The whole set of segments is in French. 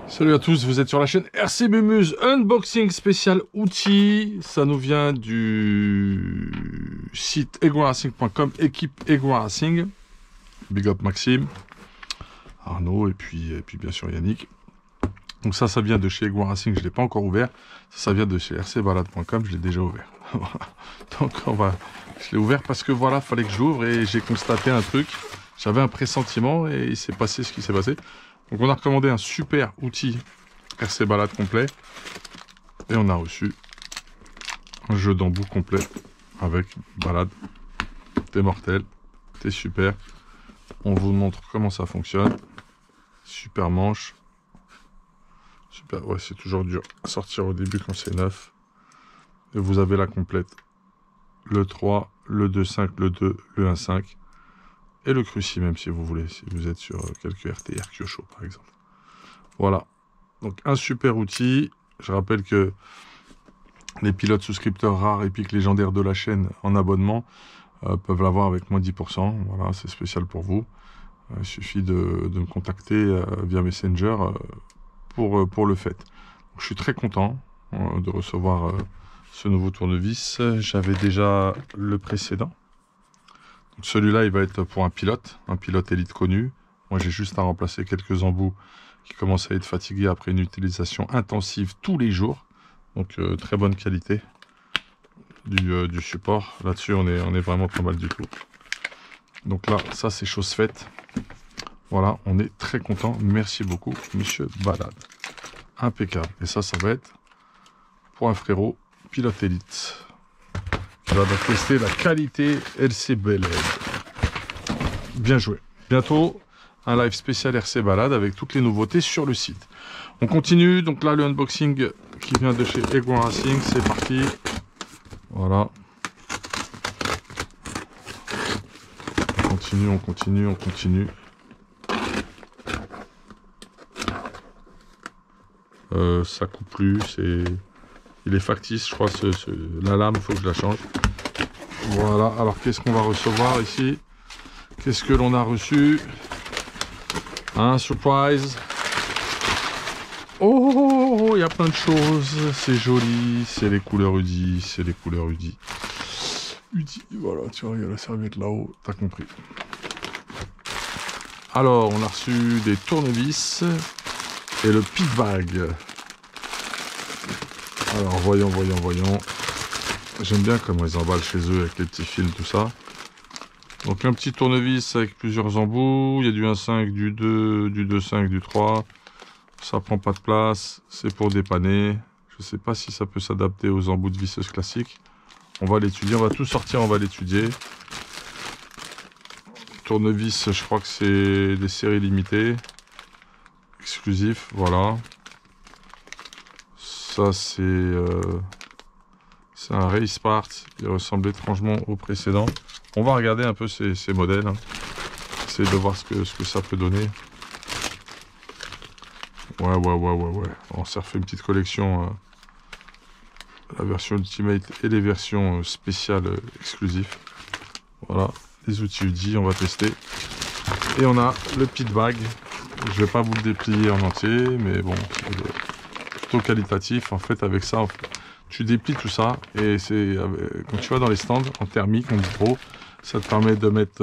Salut à tous, vous êtes sur la chaîne RC Mumuse, unboxing spécial outils. Ça nous vient du site egoiracing.com, équipe Ego Racing. Big up Maxime, Arnaud et puis bien sûr Yannick. Donc ça vient de chez Ego Racing, je ne l'ai pas encore ouvert. Ça vient de chez rcbalade.com, je l'ai déjà ouvert. Donc je l'ai ouvert parce que voilà, fallait que j'ouvre et j'ai constaté un truc. J'avais un pressentiment et il s'est passé ce qui s'est passé. Donc on a recommandé un super outil RC Balade complet et on a reçu un jeu d'embout complet avec balade. T'es mortel, t'es super. On vous montre comment ça fonctionne. Super manche. Super, ouais, c'est toujours dur à sortir au début quand c'est neuf. Et vous avez la complète. Le 3, le 2.5, le 2, le 1.5. Et le Cruci même si vous voulez, si vous êtes sur quelques RTR Kyosho par exemple. Voilà, donc un super outil. Je rappelle que les pilotes souscripteurs rares, épiques, légendaires de la chaîne en abonnement peuvent l'avoir avec moins 10%. Voilà, c'est spécial pour vous. Il suffit de me contacter via Messenger pour le fait. Donc, je suis très content de recevoir ce nouveau tournevis. J'avais déjà le précédent. Celui-là, il va être pour un pilote élite connu. Moi, j'ai juste à remplacer quelques embouts qui commencent à être fatigués après une utilisation intensive tous les jours. Donc, très bonne qualité du support. Là-dessus, on est vraiment pas mal du tout. Donc là, ça, c'est chose faite. Voilà, on est très content. Merci beaucoup, monsieur Balade. Impeccable. Et ça va être pour un pilote élite. On va donc tester la qualité LC-BLED. Bien joué. Bientôt, un live spécial RC Balade avec toutes les nouveautés sur le site. On continue. Donc là, le unboxing qui vient de chez Ego Racing. C'est parti. Voilà. On continue. Ça coupe plus. Il est factice, je crois, la lame, il faut que je la change. Voilà, alors qu'est-ce qu'on va recevoir ici? Qu'est-ce que l'on a reçu? Un surprise. Oh, il y a plein de choses. C'est joli, c'est les couleurs UDI, UDI, voilà, tu vois, il y a la serviette là-haut, t'as compris. Alors, on a reçu des tournevis et le pit bag. Alors voyons. J'aime bien comment ils emballent chez eux avec les petits fils, tout ça. Donc un petit tournevis avec plusieurs embouts. Il y a du 1.5, du 2, du 2.5, du 3. Ça prend pas de place. C'est pour dépanner. Je sais pas si ça peut s'adapter aux embouts de visseuse classique. On va l'étudier. On va tout sortir, on va l'étudier. Tournevis, je crois que c'est des séries limitées. Exclusif, voilà. Ça c'est un race part qui ressemble étrangement au précédent. On va regarder un peu ces modèles, hein. Essayer de voir ce que ça peut donner. Ouais. On s'est refait une petite collection, la version Ultimate et les versions spéciales exclusives. Voilà, les outils UDI, on va tester. Et on a le pit bag. Je vais pas vous le déplier en entier, mais bon, plutôt qualitatif. En fait, avec ça, tu déplies tout ça et c'est quand tu vas dans les stands en thermique, en pro, ça te permet de mettre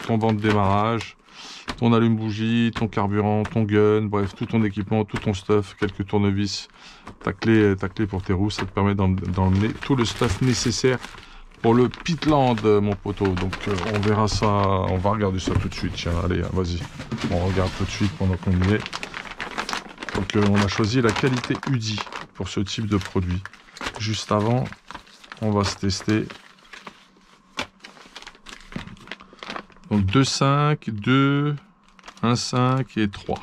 ton banc de démarrage, ton allume-bougie, ton carburant, ton gun, bref, tout ton équipement, tout ton stuff, quelques tournevis, ta clé pour tes roues. Ça te permet d'emmener tout le stuff nécessaire pour le pitland, mon poteau. Donc on verra ça, on va regarder ça tout de suite. Tiens, allez, vas-y, on regarde tout de suite pendant qu'on y est. Donc on a choisi la qualité UDI pour ce type de produit. Juste avant, on va se tester. Donc 2.5, 2, 1.5 et 3.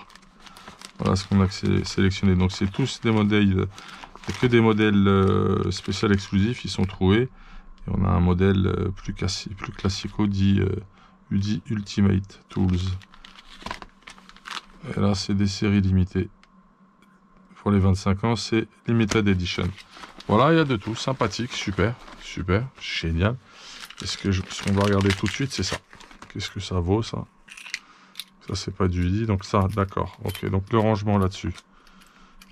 Voilà ce qu'on a sélectionné. Donc c'est tous des modèles, il n'y a que des modèles spéciaux exclusifs, ils sont trouvés. Et on a un modèle plus classico dit UDI Ultimate Tools. Et là c'est des séries limitées. Pour les 25 ans, c'est Limited Edition. Voilà, il y a de tout, sympathique, super, génial. Ce qu'on va regarder tout de suite, c'est ça. Qu'est-ce que ça vaut, ça? Ça, c'est pas du UDI, donc ça, d'accord. Ok, donc le rangement là-dessus.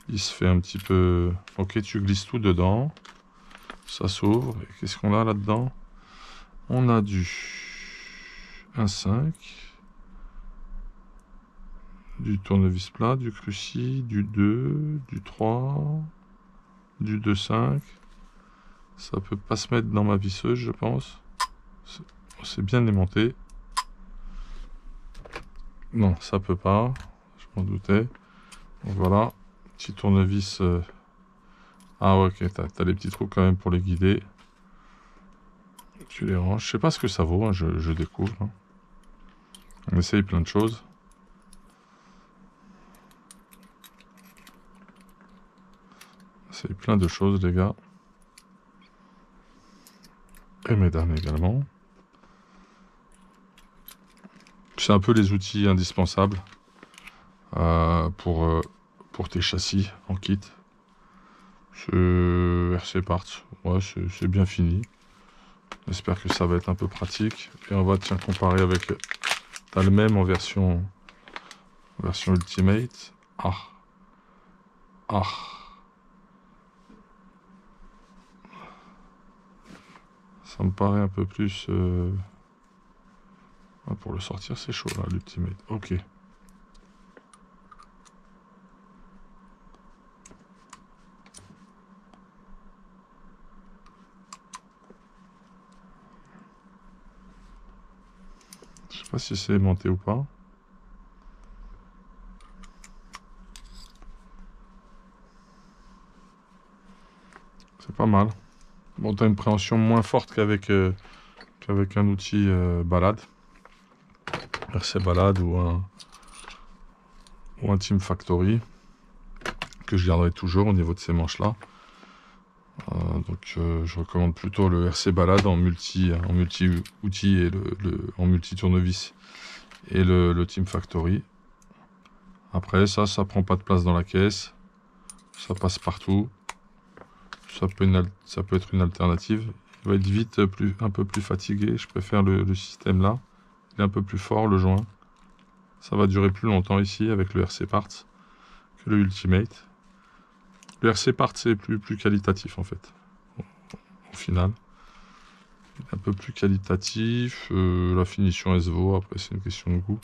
Il se fait un petit peu... Ok, tu glisses tout dedans. Ça s'ouvre. Et qu'est-ce qu'on a là-dedans? On a du 1,5. Du tournevis plat, du cruci, du 2, du 3, du 2,5. Ça peut pas se mettre dans ma visseuse, je pense. C'est bien aimanté. Non, ça peut pas. Je m'en doutais. Donc voilà. Petit tournevis. Ah ouais, ok, t'as les petits trous quand même pour les guider. Tu les ranges. Je sais pas ce que ça vaut, hein, je découvre. Hein. On essaye plein de choses. On essaye plein de choses, les gars. Et mesdames également. C'est un peu les outils indispensables pour tes châssis en kit. Ce RC Parts, ouais, c'est bien fini. J'espère que ça va être un peu pratique. Et on va comparer avec... T'as le même en version Ultimate. Ah. Ça me paraît un peu plus... Ah, pour le sortir, c'est chaud, là, l'Ultimate. Ok. Je sais pas si c'est aimanté ou pas. C'est pas mal. Bon, t'as une préhension moins forte qu'avec un outil balade. RC Balade ou un Team Factory. Que je garderai toujours au niveau de ces manches-là. Donc je recommande plutôt le RC Balade en multi-outil et en multi-tournevis et le Team Factory. Après ça prend pas de place dans la caisse. Ça passe partout. Ça peut être une alternative. Il va être vite un peu plus fatigué. Je préfère le système là. Il est un peu plus fort le joint. Ça va durer plus longtemps ici avec le RC Parts que le Ultimate. Le RC Parts c'est plus qualitatif en fait. Au final. Il est un peu plus qualitatif. La finition se vaut. Après c'est une question de goût.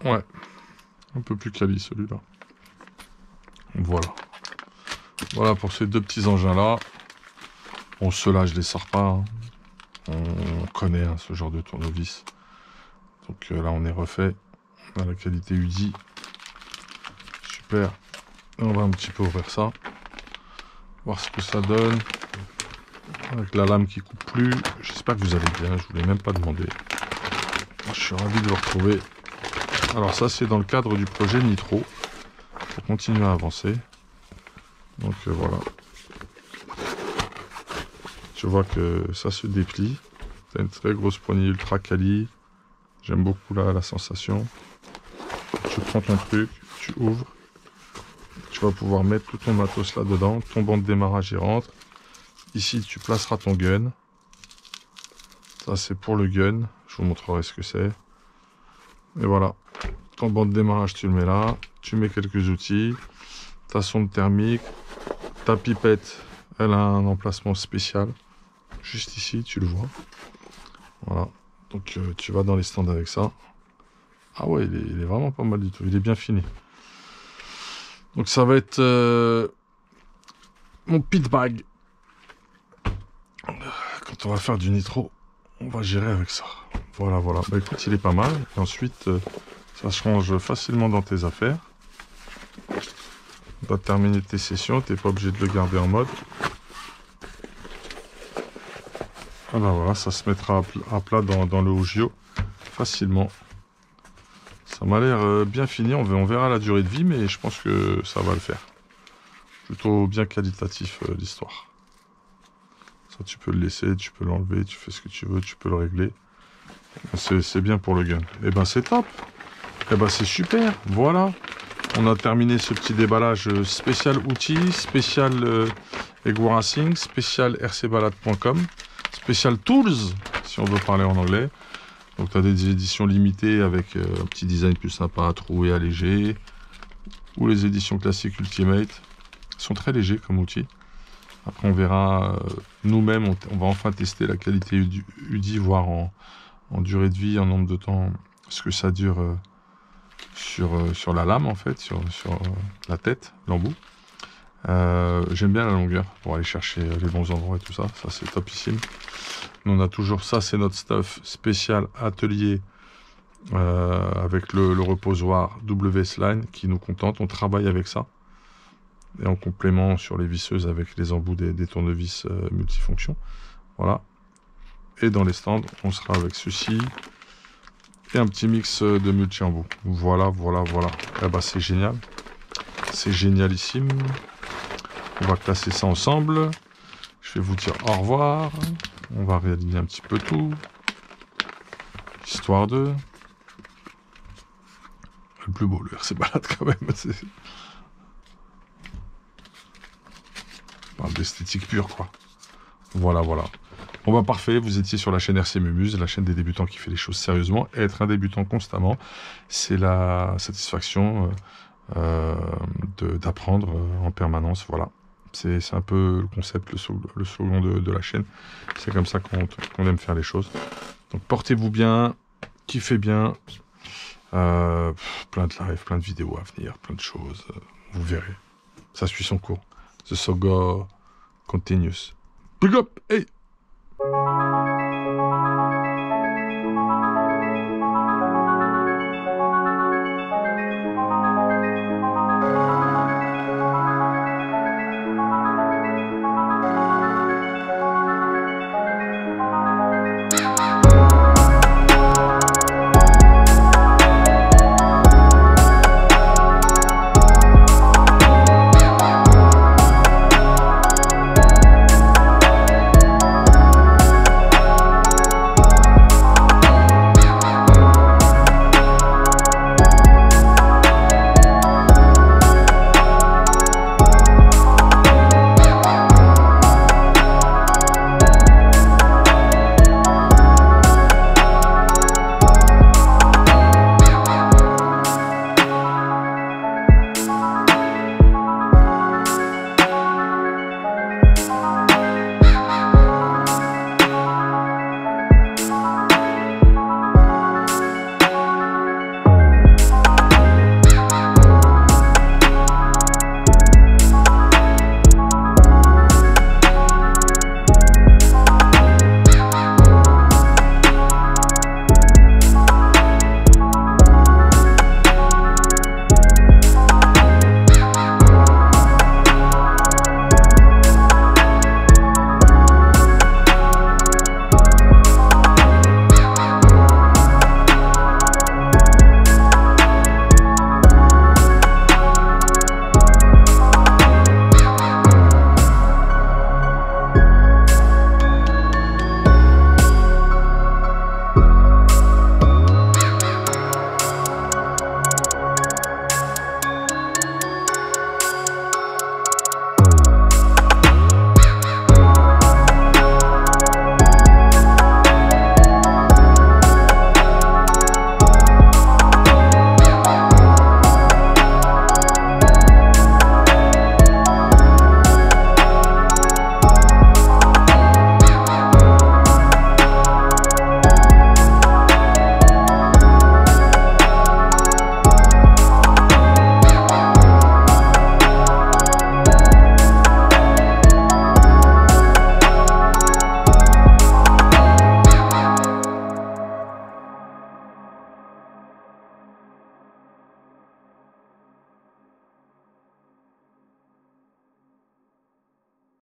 Ouais. Un peu plus quali celui-là. Voilà. Voilà pour ces deux petits engins là. Bon, ceux-là je les sors pas. Hein. On connaît hein, ce genre de tournevis. Donc là on est refait. On a la qualité UDI. Super. Et on va un petit peu ouvrir ça. Voir ce que ça donne. Avec la lame qui coupe plus. J'espère que vous allez bien. Je vous l'ai même pas demandé. Je suis ravi de vous retrouver. Alors ça c'est dans le cadre du projet Nitro. Pour continuer à avancer. Donc voilà. Je vois que ça se déplie. T'as une très grosse poignée ultra quali. J'aime beaucoup la sensation. Tu prends ton truc, tu ouvres. Tu vas pouvoir mettre tout ton matos là-dedans. Ton banc de démarrage y rentre. Ici, tu placeras ton gun. Ça, c'est pour le gun. Je vous montrerai ce que c'est. Et voilà. Ton banc de démarrage, tu le mets là. Tu mets quelques outils. Ta sonde thermique. Ta pipette, elle a un emplacement spécial. Juste ici, tu le vois. Voilà. Donc, tu vas dans les stands avec ça. Ah ouais, il est vraiment pas mal du tout. Il est bien fini. Donc, ça va être mon pit bag. Quand on va faire du nitro, on va gérer avec ça. Voilà, voilà. Bah écoute, il est pas mal. Et ensuite, ça se range facilement dans tes affaires. Tu vas terminer tes sessions. Tu n'es pas obligé de le garder en mode. Ah bah voilà, ça se mettra à plat dans le Ogio facilement. Ça m'a l'air bien fini. On verra la durée de vie, mais je pense que ça va le faire. Plutôt bien qualitatif l'histoire. Ça, tu peux le laisser, tu peux l'enlever, tu fais ce que tu veux, tu peux le régler. C'est bien pour le gun. Et ben c'est top. Et ben c'est super. Voilà. On a terminé ce petit déballage spécial outils, spécial Ego Racing, spécial rcbalade.com, spécial tools, si on veut parler en anglais. Donc tu as des éditions limitées avec un petit design plus sympa, troué, allégé. ou les éditions classiques Ultimate. Ils sont très légers comme outil. Après, on verra nous-mêmes, on va enfin tester la qualité UDI, voir en durée de vie, en nombre de temps, ce que ça dure sur la lame, en fait, sur la tête, l'embout. J'aime bien la longueur pour aller chercher les bons endroits et tout ça. Ça, c'est topissime. Nous, on a toujours ça, c'est notre stuff spécial atelier avec le reposoir WS Line qui nous contente. On travaille avec ça. Et en complément sur les visseuses avec les embouts des tournevis multifonctions. Voilà. Et dans les stands, on sera avec ceci. Et un petit mix de multi-embouts. Voilà. Eh ben, c'est génial. C'est génialissime. On va classer ça ensemble. Je vais vous dire au revoir. On va réaligner un petit peu tout. Histoire de... Le plus beau, le RC Balade quand même. On parle d'esthétique pure, quoi. Voilà. Bon bah parfait, vous étiez sur la chaîne RC Mumuse, la chaîne des débutants qui fait les choses sérieusement. Et être un débutant constamment, c'est la satisfaction d'apprendre en permanence. Voilà. C'est un peu le concept, le slogan de la chaîne. C'est comme ça qu'on aime faire les choses. Donc portez-vous bien, kiffez bien. Plein de lives, plein de vidéos à venir, plein de choses. Vous verrez. Ça suit son cours. The saga continues. Big up! Hey!